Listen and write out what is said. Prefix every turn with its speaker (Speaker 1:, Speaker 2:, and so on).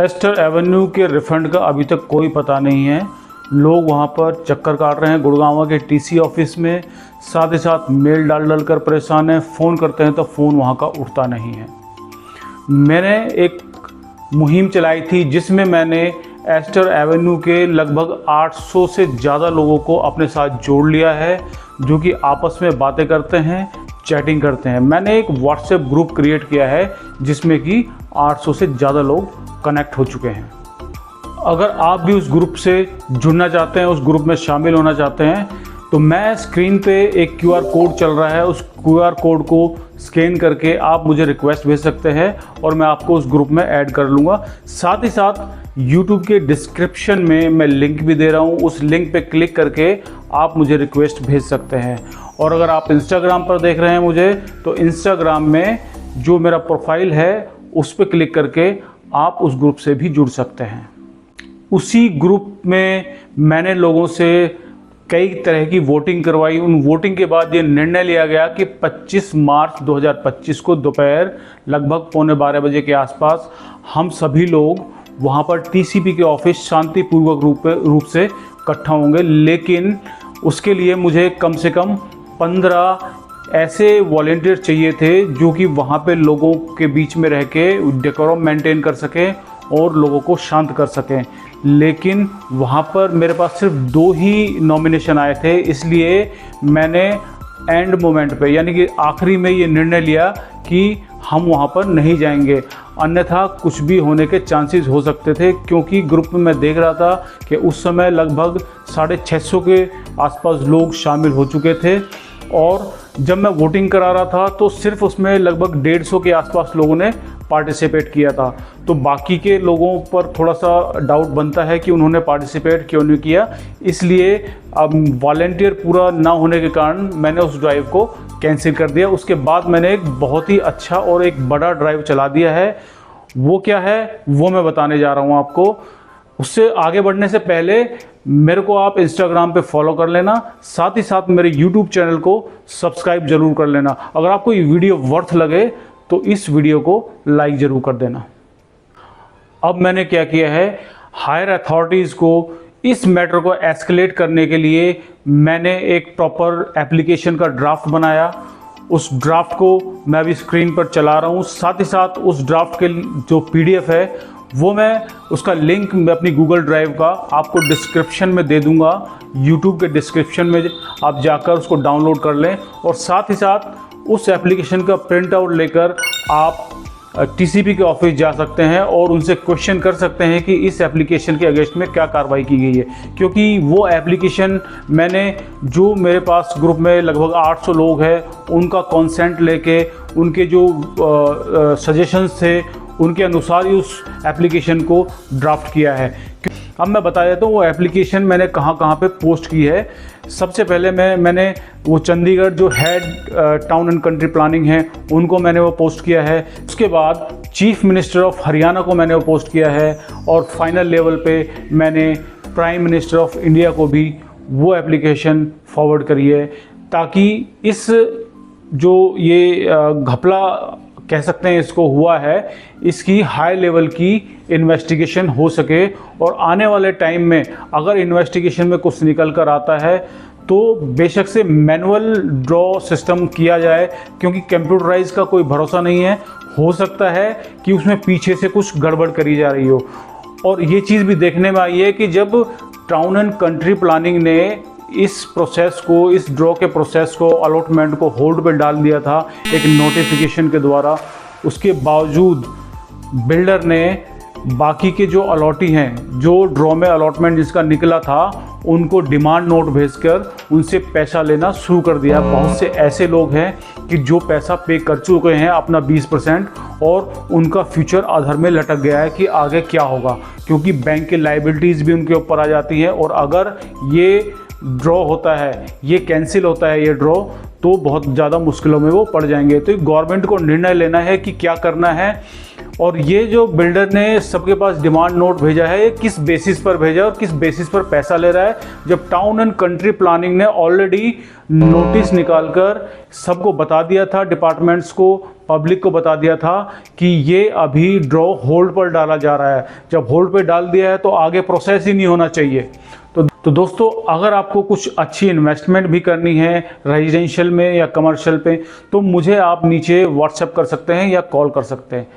Speaker 1: Ester Avenue के refund का अभी तक कोई पता नहीं है। लोग वहाँ पर चक्कर काट रहे हैं गुड़गांव के टीसी ऑफिस में, साथ ही साथ मेल डाल कर परेशान हैं। फ़ोन करते हैं तो फ़ोन वहाँ का उठता नहीं है। मैंने एक मुहिम चलाई थी जिसमें मैंने एस्टर एवेन्यू के लगभग 800 से ज़्यादा लोगों को अपने साथ जोड़ लिया है, जो कि आपस में बातें करते हैं, चैटिंग करते हैं। मैंने एक व्हाट्सएप ग्रुप क्रिएट किया है जिसमें कि 800 से ज़्यादा लोग कनेक्ट हो चुके हैं। अगर आप भी उस ग्रुप से जुड़ना चाहते हैं, उस ग्रुप में शामिल होना चाहते हैं, तो मैं स्क्रीन पे एक QR कोड चल रहा है, उस QR कोड को स्कैन करके आप मुझे रिक्वेस्ट भेज सकते हैं और मैं आपको उस ग्रुप में ऐड कर लूँगा। साथ ही साथ YouTube के डिस्क्रिप्शन में मैं लिंक भी दे रहा हूँ, उस लिंक पे क्लिक करके आप मुझे रिक्वेस्ट भेज सकते हैं। और अगर आप इंस्टाग्राम पर देख रहे हैं मुझे, तो इंस्टाग्राम में जो मेरा प्रोफाइल है उस पर क्लिक करके आप उस ग्रुप से भी जुड़ सकते हैं। उसी ग्रुप में मैंने लोगों से कई तरह की वोटिंग करवाई। उन वोटिंग के बाद ये निर्णय लिया गया कि 25 मार्च 2025 को दोपहर लगभग 11:15 बजे के आसपास हम सभी लोग वहाँ पर TCP के ऑफिस शांतिपूर्वक रूप से इकट्ठा होंगे। लेकिन उसके लिए मुझे कम से कम 15 ऐसे वॉलेंटियर चाहिए थे जो कि वहाँ पे लोगों के बीच में रह के डेकोरम मेंटेन कर सकें और लोगों को शांत कर सकें। लेकिन वहाँ पर मेरे पास सिर्फ 2 ही नॉमिनेशन आए थे, इसलिए मैंने एंड मोमेंट पे यानी कि आखिरी में ये निर्णय लिया कि हम वहाँ पर नहीं जाएंगे, अन्यथा कुछ भी होने के चांसेस हो सकते थे। क्योंकि ग्रुप में मैं देख रहा था कि उस समय लगभग 650 के आसपास लोग शामिल हो चुके थे और जब मैं वोटिंग करा रहा था तो सिर्फ उसमें लगभग 150 के आसपास लोगों ने पार्टिसिपेट किया था। तो बाकी के लोगों पर थोड़ा सा डाउट बनता है कि उन्होंने पार्टिसिपेट क्यों नहीं किया। इसलिए अब वॉलेंटियर पूरा ना होने के कारण मैंने उस ड्राइव को कैंसिल कर दिया। उसके बाद मैंने एक बहुत ही अच्छा और एक बड़ा ड्राइव चला दिया है। वो क्या है वो मैं बताने जा रहा हूँ आपको। उससे आगे बढ़ने से पहले मेरे को आप इंस्टाग्राम पे फॉलो कर लेना, साथ ही साथ मेरे यूट्यूब चैनल को सब्सक्राइब जरूर कर लेना। अगर आपको ये वीडियो वर्थ लगे तो इस वीडियो को लाइक ज़रूर कर देना। अब मैंने क्या किया है, हायर अथॉरिटीज़ को इस मैटर को एस्केलेट करने के लिए मैंने एक प्रॉपर एप्लीकेशन का ड्राफ्ट बनाया। उस ड्राफ्ट को मैं अभी स्क्रीन पर चला रहा हूँ। साथ ही साथ उस ड्राफ्ट के जो PDF है वो मैं उसका लिंक मैं अपनी गूगल ड्राइव का आपको डिस्क्रिप्शन में दे दूंगा। यूट्यूब के डिस्क्रिप्शन में आप जाकर उसको डाउनलोड कर लें और साथ ही साथ उस एप्लीकेशन का प्रिंट आउट लेकर आप TCP के ऑफिस जा सकते हैं और उनसे क्वेश्चन कर सकते हैं कि इस एप्लीकेशन के अगेंस्ट में क्या कार्रवाई की गई है। क्योंकि वो एप्लीकेशन मैंने जो मेरे पास ग्रुप में लगभग 800 लोग हैं उनका कंसेंट लेके उनके जो सजेशंस थे उनके अनुसार ही उस एप्लीकेशन को ड्राफ्ट किया है। अब मैं बता देता हूँ वो एप्लीकेशन मैंने कहाँ पे पोस्ट की है। सबसे पहले मैंने वो चंडीगढ़ जो head town and country planning है उनको मैंने वो पोस्ट किया है। उसके बाद चीफ मिनिस्टर ऑफ हरियाणा को मैंने वो पोस्ट किया है और फाइनल लेवल पे मैंने प्राइम मिनिस्टर ऑफ इंडिया को भी वो एप्लीकेशन फॉरवर्ड करी है, ताकि इस जो ये घपला कह सकते हैं इसको हुआ है, इसकी हाई लेवल की इन्वेस्टिगेशन हो सके। और आने वाले टाइम में अगर इन्वेस्टिगेशन में कुछ निकल कर आता है तो बेशक से मैनुअल ड्रॉ सिस्टम किया जाए, क्योंकि कंप्यूटराइज का कोई भरोसा नहीं है। हो सकता है कि उसमें पीछे से कुछ गड़बड़ करी जा रही हो। और ये चीज़ भी देखने में आई है कि जब टाउन एंड कंट्री प्लानिंग ने इस प्रोसेस को, इस ड्रॉ के प्रोसेस को, अलॉटमेंट को होल्ड पे डाल दिया था एक नोटिफिकेशन के द्वारा, उसके बावजूद बिल्डर ने बाकी के जो अलॉटी हैं, जो ड्रॉ में अलॉटमेंट जिसका निकला था, उनको डिमांड नोट भेजकर उनसे पैसा लेना शुरू कर दिया। बहुत से ऐसे लोग हैं कि जो पैसा पे कर चुके हैं अपना 20% और उनका फ्यूचर आधार में लटक गया है कि आगे क्या होगा, क्योंकि बैंक के लाइबिलिटीज़ भी उनके ऊपर आ जाती हैं। और अगर ये ड्रॉ होता है, ये कैंसिल होता है ये ड्रॉ, तो बहुत ज़्यादा मुश्किलों में वो पड़ जाएंगे। तो गवर्नमेंट को निर्णय लेना है कि क्या करना है। और ये जो बिल्डर ने सबके पास डिमांड नोट भेजा है, ये किस बेसिस पर भेजा है और किस बेसिस पर पैसा ले रहा है, जब टाउन एंड कंट्री प्लानिंग ने ऑलरेडी नोटिस निकालकर सबको बता दिया था, डिपार्टमेंट्स को, पब्लिक को बता दिया था कि ये अभी ड्रॉ होल्ड पर डाला जा रहा है। जब होल्ड पे डाल दिया है तो आगे प्रोसेस ही नहीं होना चाहिए। तो दोस्तों, अगर आपको कुछ अच्छी इन्वेस्टमेंट भी करनी है रेजिडेंशियल में या कमर्शियल पे, तो मुझे आप नीचे व्हाट्सएप कर सकते हैं या कॉल कर सकते हैं।